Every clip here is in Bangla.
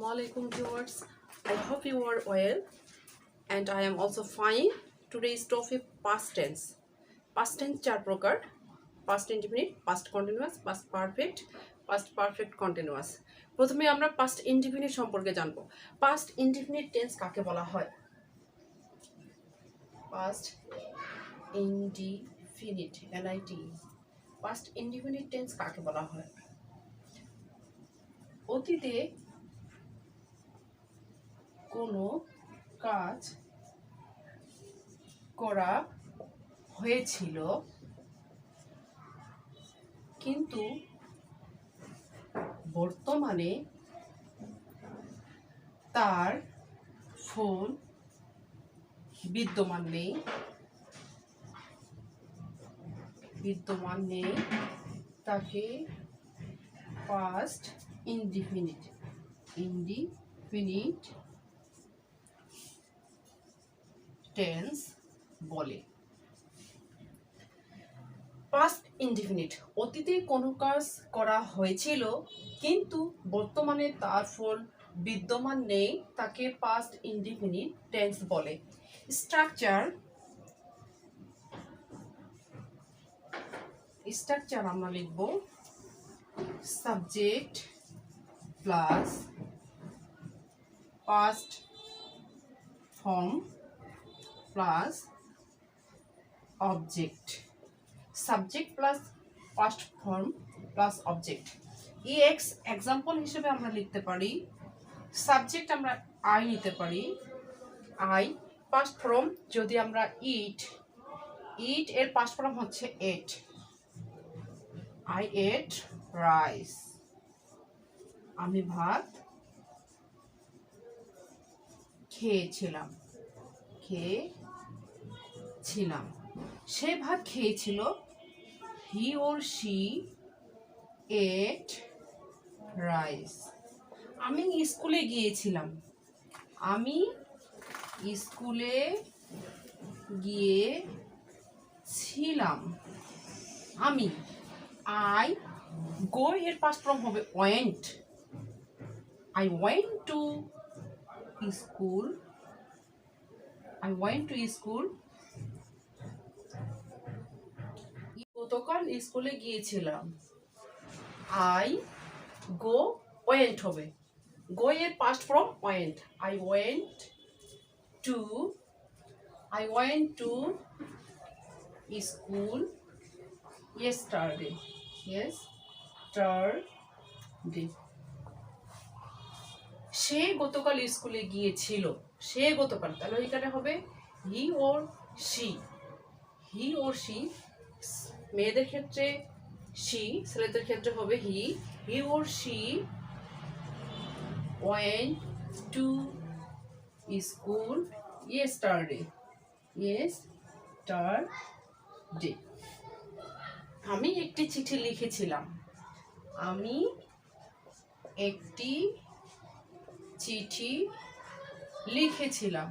Assalamu alaikum viewers. I hope you are well and I am also fine. Today's topic past tense. Past tense চার প্রকার: past indefinite, past continuous, past perfect continuous. প্রথমে আমরা past indefinite সম্পর্কে জানবো। past indefinite tense কাকে বলা হয়? past indefinite past indefinite tense কাকে বলা হয়? অতীতে কোনো কাজ করা হয়েছিল কিন্তু বর্তমানে তার ফল বিদ্যমান নেই তাকে past indefinite টেন্স বলে। পাস্ট ইনডিফিনিট অতীতে কোনো কাজ করা হয়েছিল কিন্তু বর্তমানে তার ফল বিদ্যমান নেই তাকে পাস্ট ইনডিফিনিট টেন্স বলে। স্ট্রাকচার আমরা লিখব subject plus past form plus object. Subject plus past form plus object. X example হিসেবে আমরা লিখতে পারি সাবজেক্ট আমরা আই নিতে পারি আই, পাস্ট ফর্ম যদি আমরা ইট এর পাস্ট ফর্ম হচ্ছে এট, আই এট রাইস, আমি ভাত খেয়েছিলাম। সে ভাত খেয়েছিল, হি ওর শি এট রাইস। আমি স্কুলে গিয়েছিলাম, আমি স্কুলে গিয়েছিলাম। আমি আই গো এর পাস্ট ফর্ম হবে went, I went to school, গতকাল স্কুলে গিয়েছিলাম। আই গো ওয়েন্ট হবে, গো এর past form went, I went to school yesterday. সে গতকাল স্কুলে গিয়েছিল, সে গতকাল, তাহলে এখানে হবে হি ওর শি, মেয়েদের ক্ষেত্রে শি, ছেলেদের ক্ষেত্রে হবে he or she went to school yesterday. আমি একটি চিঠি লিখেছিলাম, আমি একটি চিঠি লিখেছিলাম।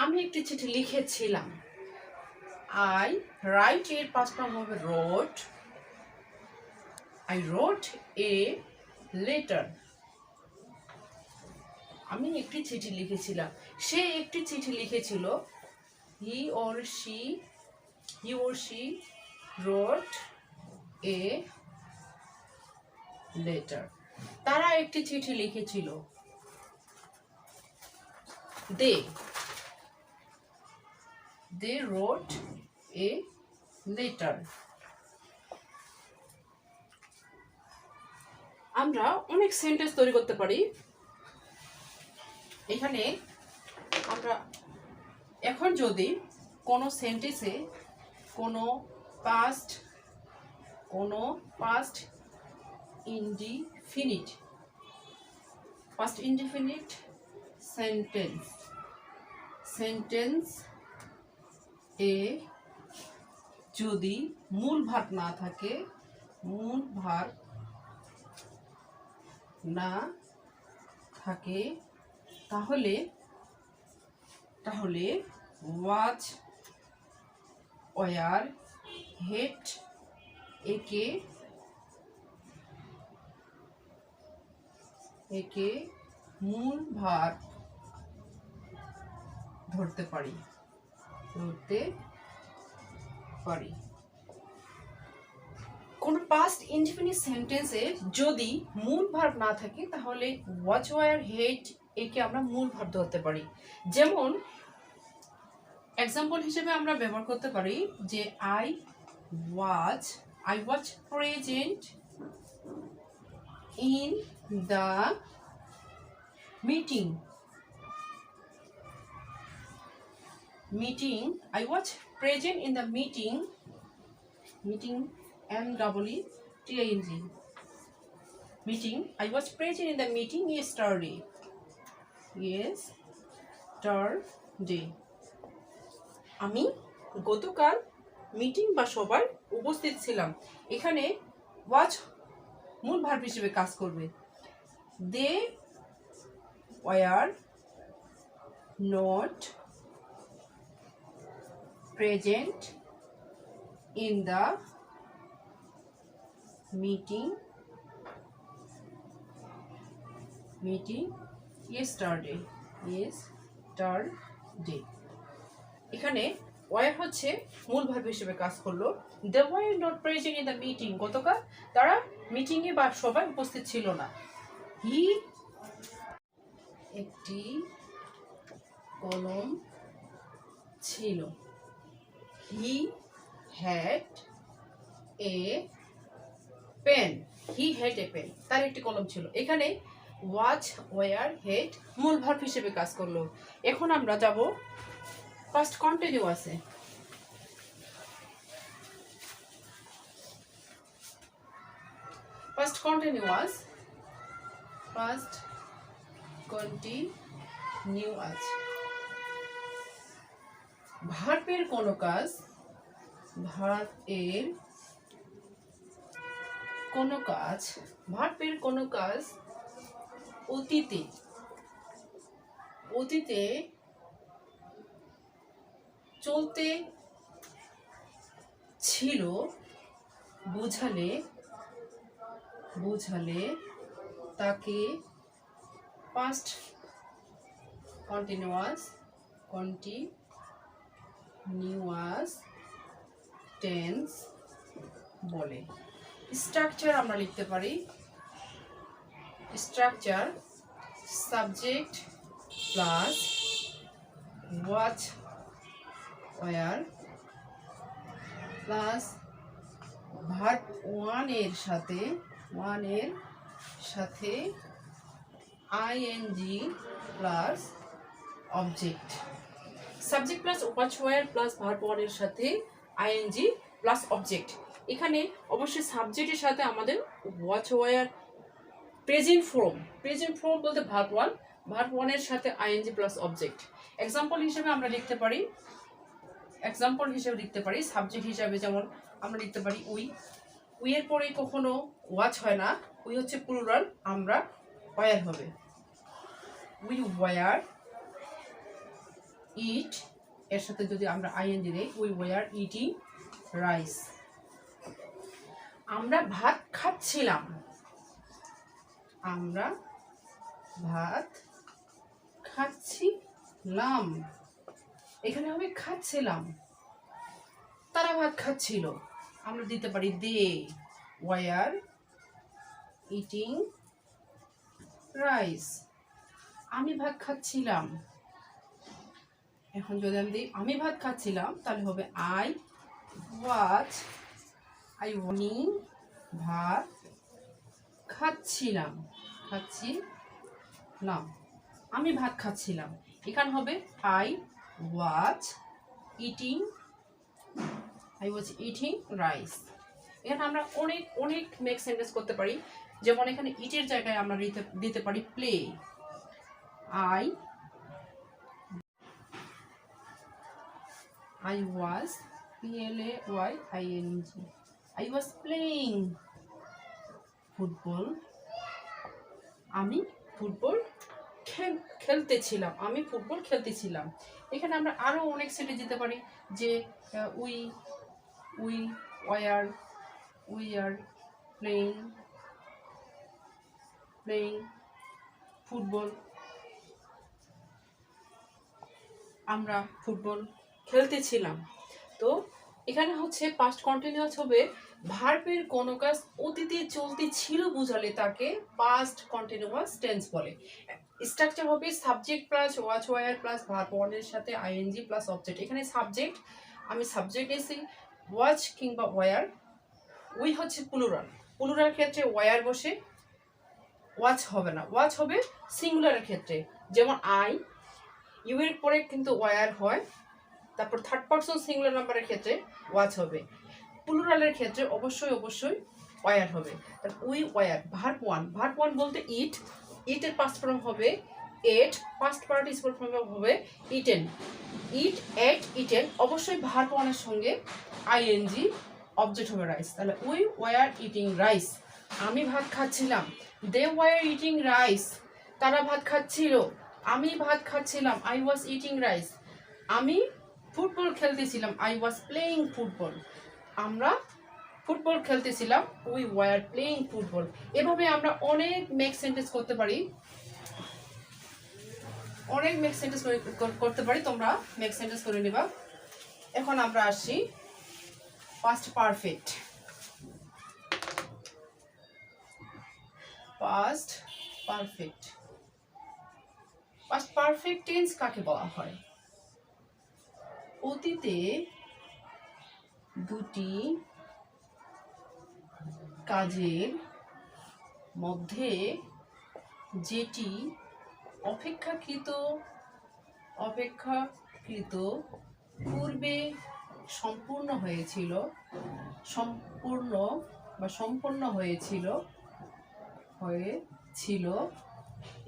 আমি একটি চিঠি লিখেছিলাম। আই রাইট এর পাস্ট ফর্ম হবে রোট, আই রোট এ লেটার। আমি একটি চিঠি লিখেছিলাম, সে একটি চিঠি লিখেছিল, হি ওর শি রোট এ লেটার। তারা একটি চিঠি লিখেছিল, দে রোট এ লেটার। আমরা অনেক সেন্টেন্স তৈরি করতে পারি। এখানে আমরা এখন যদি কোনো সেন্টেন্সে কোনো পাস্ট ইনডিফিনিট সেন্টেন্স এ যদি মূল ভার্ব না থাকে তাহলে ওয়াজ, ওয়ার, হেট একে একে মূল ভার ধরতে পারি। কোন পাস্ট ইনডিফিনিট সেন্টেন্সে যদি মূল ভার্ব না থাকে তাহলে ওয়াচ, ওয়ার, হেড একে আমরা মূল ভার্ব ধরতে পারি। যেমন এক্সাম্পল হিসেবে আমরা ব্যবহার করতে পারি যে I was present in the meeting. I was present in the meeting MEETING. Meeting. I was present in the meeting yesterday. আমি গতকাল মিটিং বা সভায় উপস্থিত ছিলাম। এখানে ওয়াজ মূল ভার্ব হিসেবে কাজ করবে। They were not present in the meeting yesterday. এখানে ওয়ার হচ্ছে মূল ভার্ব হিসেবে কাজ করলো। They were not present in the meeting. গতকাল তারা মিটিং এ বা সভায় উপস্থিত ছিল না। হি একটি কলম ছিল। He had a pen. তার একটি কলম ছিল। এখানে ওয়াজ, ওয়ার, হেড মূল ভার্ব হিসেবে কাজ করলো। এখন আমরা যাব ফার্স্ট কন্টিনিউয়াসে। ফার্স্ট কন্টিনিউয়াস ভার্বের কোনো কাজ অতীতে চলতে ছিল বুঝালে তাকে পাস্ট কন্টিনিউয়াস টেন্স বলে। স্ট্রাকচার আমরা লিখতে পারি। Structure subject plus was, were plus verb one এর সাথে ING plus object. Subject plus was, were plus verb one এর সাথে আইএনজি প্লাস অবজেক্ট। এখানে অবশ্যই সাবজেক্টের সাথে আমাদের ওয়াচ, ওয়ার, প্রেজেন্ট ফর্ম বলতে ভার্ব ওয়ানের সাথে আইএনজি প্লাস অবজেক্ট। এক্সাম্পল হিসেবে আমরা লিখতে পারি সাবজেক্ট হিসাবে, যেমন আমরা লিখতে পারি উই এর পরে কখনো ওয়াচ হয় না, উই হচ্ছে প্লুরাল, আমরা ওয়ার হবে। উই ওয়ার ইট এর সাথে যদি আমরা আইএনজি দেই, উই ওয়ার ইটিং রাইস। আমরা ভাত খাচ্ছিলাম। এখানে হবে খাচ্ছিলাম, তারা ভাত খাচ্ছিল। আমরা দিতে পারি দে ওয়ার ইটিং রাইস। আমি ভাত খাচ্ছিলাম। এখন যদি আমি দিই আমি ভাত খাচ্ছিলাম, তাহলে হবে আই ভাত খাচ্ছিলাম। আমি ভাত খাচ্ছিলাম। এখানে হবে আই ওয়াজ ইটিং রাইস। এখানে আমরা অনেক মেক সেন্টেন্স করতে পারি। যেমন এখানে ইটের জায়গায় আমরা দিতে পারি play. I was playing. I was playing football. আমি ফুটবল খেলতেছিলাম। এখানে আমরা আরো অনেক সেন্টেন্স দিতে পারি, যে উই আর প্লেইং ফুটবল, আমরা ফুটবল খেলতেছিলাম। তো এখানে হচ্ছে পাস্ট কন্টিনিউয়াস হবে ভার্বের কোনো কাজ অতীতে চলতে ছিল বুঝালে তাকে পাস্ট কন্টিনিউয়াস টেন্স বলে। স্ট্রাকচার হবে subject plus was were plus verb ওয়ানের সাথে আইএনজি প্লাস অবজেক্ট। এখানে সাবজেক্ট, আমি সাবজেক্ট এসি ওয়াচ কিংবা ওয়ার, উই হচ্ছে প্লুরাল, প্লুরাল ক্ষেত্রে ওয়ার বসে, ওয়াচ হবে না, ওয়াচ হবে সিঙ্গুলারের ক্ষেত্রে, যেমন আই, ইউ এর পরে কিন্তু ওয়ার হয়, তারপর থার্ড পারসন সিঙ্গুলার নাম্বারের ক্ষেত্রে ওয়াচ হবে, প্লুরালের ক্ষেত্রে অবশ্যই অবশ্যই ওয়ার হবে। তাহলে উই ওয়ার। ভার্ব ওয়ান বলতে ইট, ইটের পাস্ট ফর্ম হবে এট, পাস্ট পার্টিসিপল ফর্ম হবে ইটেন, ইট এট ইটেন, অবশ্যই ভার্ব ওয়ানের সঙ্গে আইএনজি, অবজেক্ট হবে রাইস। তাহলে উই ওয়ার ইটিং রাইস, আমি ভাত খাচ্ছিলাম, দে ওয়ার ইটিং রাইস, তারা ভাত খাচ্ছিল, আমি ভাত খাচ্ছিলাম, আই ওয়াজ ইটিং রাইস, আমি ফুটবল খেলতেছিলাম, আই ওয়াজ প্লেয়িং ফুটবল, আমরা ফুটবল খেলতেছিলাম, উই ওয়ার প্লেয়িং ফুটবল। এভাবে আমরা অনেক মেক সেন্টেন্স করতে পারি, অনেক মেক সেন্টেন্স করতে পারি, তোমরা মেক সেন্টেন্স করে নিবা। এখন আমরা আসি past perfect. Past perfect, past perfect tense কাকে বলা হয়? অতীতে দুটি কাজের মধ্যে যেটি অপেক্ষাকৃত পূর্বে সম্পূর্ণ হয়েছিল,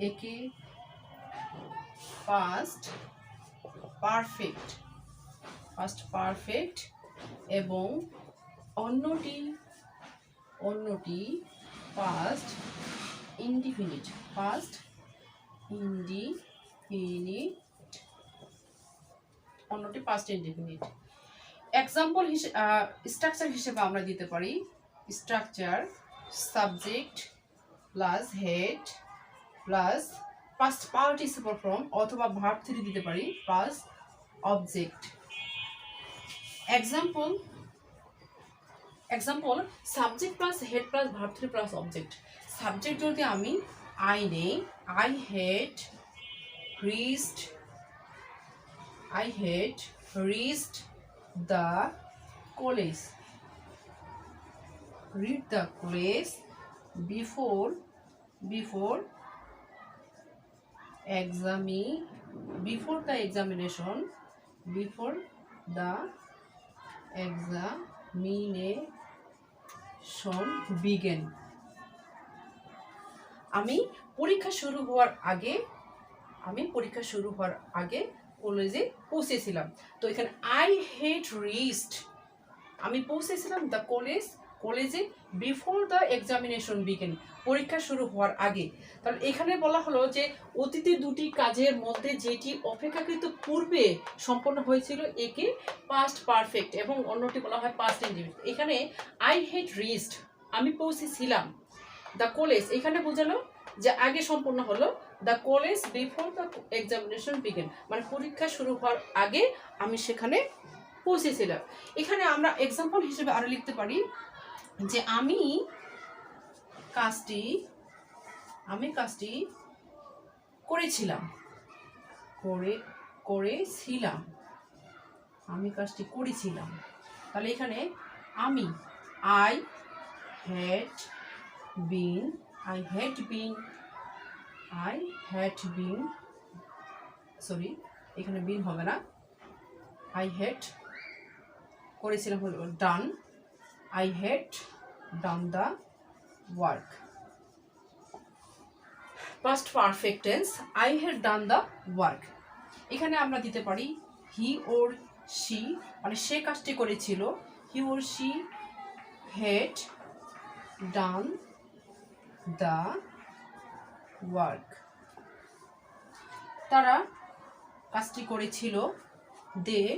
একে পাস্ট পারফেক্ট এবং অন্যটি পাস্ট ইনডিফিনিট, অন্যটি পাস্ট ইনডিফিনিট। এক্সাম্পল স্ট্রাকচার হিসেবে আমরা দিতে পারি structure subject plus had plus past participle form অথবা ভার্ব 3 দিতে পারি plus object. Example subject plus had plus verb 3 plus object. Subject যদি আমি আই নেই, I head reached the college, read the college before the examination began. আমি পরীক্ষা শুরু হওয়ার আগে কলেজে পৌঁছেছিলাম। তো এখানে আই হেড রিচড, আমি পৌঁছেছিলাম দ্য কলেজে বিফোর দ্য এক্সামিনেশন বিগেন, পরীক্ষা শুরু হওয়ার আগে। তাহলে এখানে বলা হলো যে অতীতে দুটি কাজের মধ্যে যেটি অপেক্ষাকৃত পূর্বে সম্পন্ন হয়েছিল একে পাস্ট পারফেক্ট এবং অন্যটি বলা হয় পাস্ট ইনডিফিনিট। এখানে আই হেড রিচড, আমি পৌঁছেছিলাম, দ্য কলেজ এখানে বোঝালো যে আগে সম্পন্ন হলো, the college before the examination began, মানে পরীক্ষা শুরু হওয়ার আগে আমি সেখানে পৌঁছেছিলাম। এখানে আমরা এক্সাম্পল হিসেবে আরো লিখতে পারি যে আমি কাজটি করেছিলাম, আমি কাজটি করেছিলাম। তাহলে এখানে আমি I had been, সরি এখানে বিন হবে না, I had করেছিলাম হলো done, I had done the work. Past perfect tense, I had done the work. এখানে আমরা দিতে পারি he or she, মানে সে কাজটি করেছিল, he or she had done the work. তারা কাজটি করেছিল, they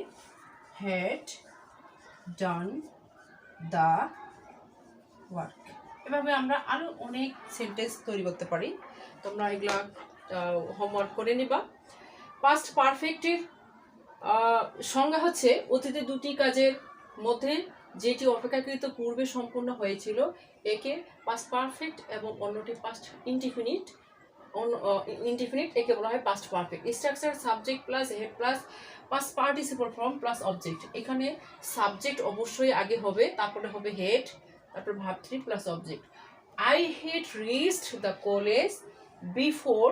had done the work. এভাবে আমরা আরো অনেক সেন্টেন্স তৈরি করতে পারি। তোমরা এগুলা হোমওয়ার্ক করে নিবা। পাস্ট পারফেক্টের সংজ্ঞা হচ্ছে অতীতে দুটি কাজের মধ্যে যেটি অপেক্ষাকৃত পূর্বে সম্পূর্ণ হয়েছিল একে পাস্ট পারফেক্ট এবং অন্যটি পাস্ট ইনডিফিনিট একে বলা হয় past perfect. Structure subject plus had plus past participle form plus object. এখানে সাবজেক্ট অবশ্যই আগে হবে, তারপরে হবে হেড, তারপর verb three plus object. I had reached the college before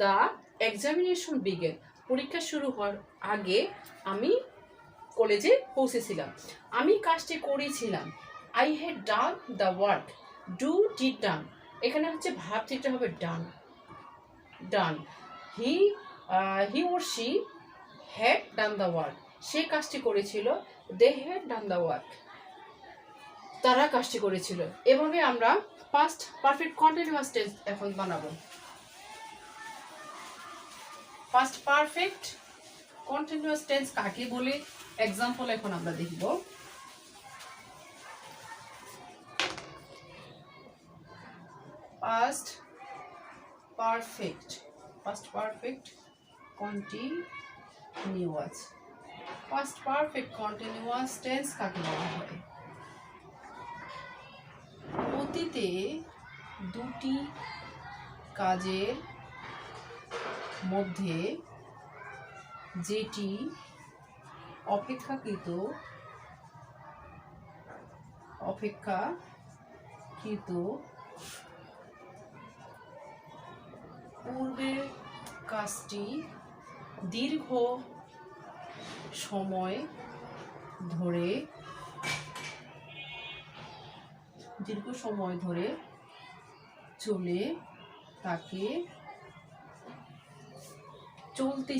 the examination began. পরীক্ষা শুরু হওয়ার আগে আমি কলেজে পৌঁছেছিলাম। আমি কাজটি করেছিলাম। I had done the work. Do did done, এখানে হচ্ছে ভার্ব থ্রিটা হবে done done. He or she had done the work, সে কাজটি করেছিল। They had done the work, তারা কাজটি করেছিল। এভাবে আমরা পাস্ট পারফেক্ট কন্টিনিউয়াস টেন্স এখন বানাবো। পাস্ট পারফেক্ট কন্টিনিউয়াস টেন্স কাকে বলে এক্সাম্পল এখন আমরা দেখব। Past perfect continuous past perfect continuous tense কাকে বলা হয়? অতীতে দুটি কাজের মধ্যে যেটি অপেক্ষাকৃত পূর্বের কাজটি দীর্ঘ সময় ধরে চলে তাকে চলতে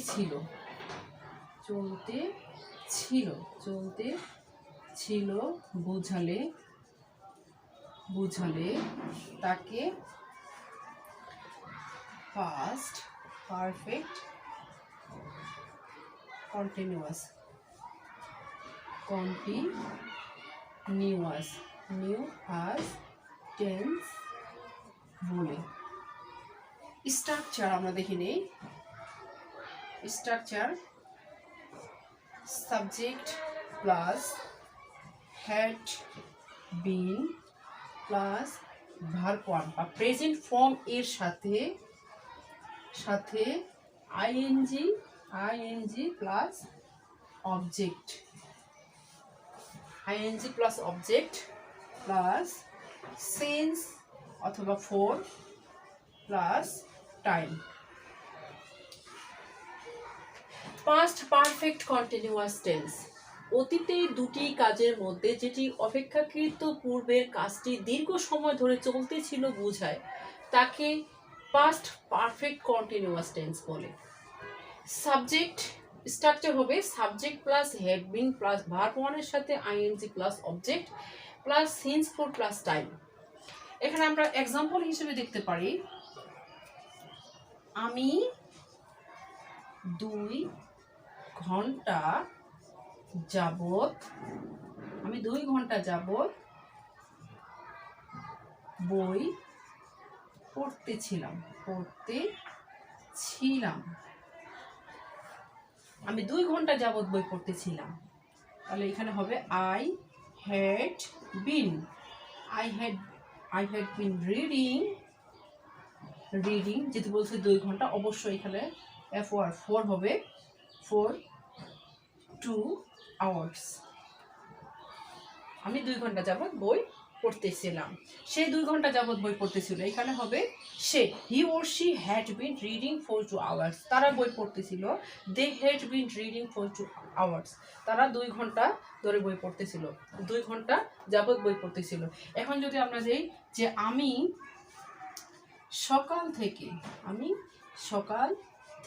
ছিল বুঝালে তাকে পাস্ট পারফেক্ট কন্টিনিউয়াস টেন্স বলে। স্ট্রাকচার আমরা দেখে নেই। Structure subject plus had been plus verb one বা প্রেজেন্ট ফর্ম এর সাথে ING plus object plus sense অথবা four plus time. Past perfect continuous tense অতীতে দুটি কাজের মধ্যে যেটি অপেক্ষাকৃত পূর্বের কাজটি দীর্ঘ সময় ধরে চলতেছিল বোঝায় তাকে পাস্ট পারফেক্ট কন্টিনিউয়াস টেন্স বলে। সাবজেক্ট স্ট্রাকচার হবে subject plus had been plus verb ওয়ানের সাথে ING plus object plus since for plus time. এখানে আমরা এক্সাম্পল হিসেবে দেখতে পারি, আমি 2 ঘন্টা যাবত বই পড়তেছিলাম। আমি 2 ঘন্টা যাবত বই পড়তেছিলাম, তাহলে এখানে হবে আই হ্যাড বিন রিডিং যেহেতু বলছে 2 ঘন্টা, অবশ্যই এখানে ফোর হবে 2 hours। আমি 2 ঘন্টা যাবত বই পড়তেছিলাম, সে 2 ঘন্টা যাবত বই পড়তেছিল, এখানে হবে সে। He or she had been reading for 2 hours, তারা বই পড়তেছিল। They had been reading for 2 hours, তারা 2 ঘন্টা ধরে বই পড়তেছিল, 2 ঘন্টা যাবত বই পড়তেছিল। এখন যদি আমরা যাই যে আমি সকাল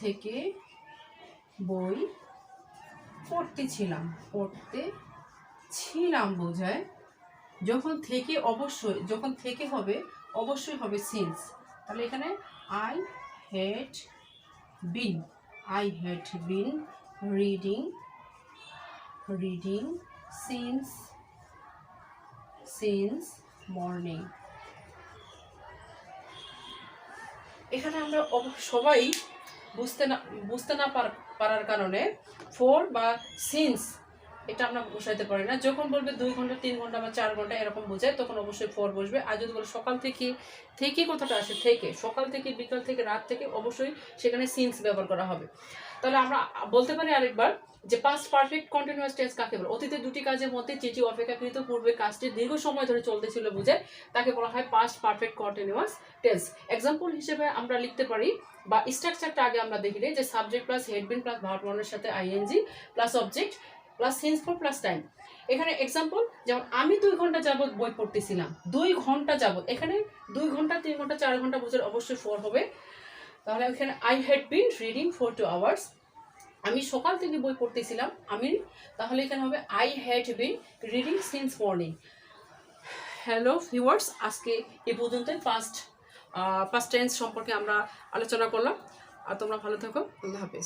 থেকে বই পড়তেছিলাম বোঝায়। যখন থেকে হবে অবশ্যই হবে সিন্স, তাহলে এখানে I had been reading since morning. এখানে আমরা সবাই বুঝতে না পারার কারণে ফর বা সিন্স এটা আমরা বসাইতে পারি না। যখন বলবে 2 ঘন্টা 3 ঘন্টা বা 4 ঘন্টা এরকম বোঝায় তখন অবশ্যই ফর বসবে। আর যদি বলে সকাল থেকে, থেকে কথাটা আসে থেকে, সকাল থেকে বিকাল থেকে রাত থেকে, অবশ্যই সেখানে সিন্স ব্যবহার করা হবে। তাহলে আমরা বলতে পারি আরেকবার যে পাস্ট পারফেক্ট কন্টিনিউয়াস টেন্স কাকে বলে? অতীতে দুটি কাজের মধ্যে যেটি অপেক্ষাকৃত পূর্বে কাজটি দীর্ঘ সময় ধরে চলতেছিল বুঝে তাকে বলা হয় past perfect continuous tense. Example হিসেবে আমরা লিখতে পারি বা স্ট্রাকচারটা আগে আমরা দেখি যে subject plus had been plus verb ওয়ানের সাথে ING plus object plus since for plus time. এখানে এক্সাম্পল যেমন আমি 2 ঘন্টা যাবত বই পড়তেছিলাম, 2 ঘন্টা যাবত, এখানে 2 ঘন্টা 3 ঘন্টা 4 ঘন্টা বোঝার অবশ্যই ফর হবে। তাহলে এখানে I had been reading for 2 hours, আমি সকাল থেকে বই পড়তেছিলাম আমি, তাহলে এখানে হবে I had been reading since morning. Hello viewers, আজকে এ পর্যন্তই পাস্ট টেন্স সম্পর্কে আমরা আলোচনা করলাম। আর তোমরা ভালো থাকো, আল্লাহ হাফেজ।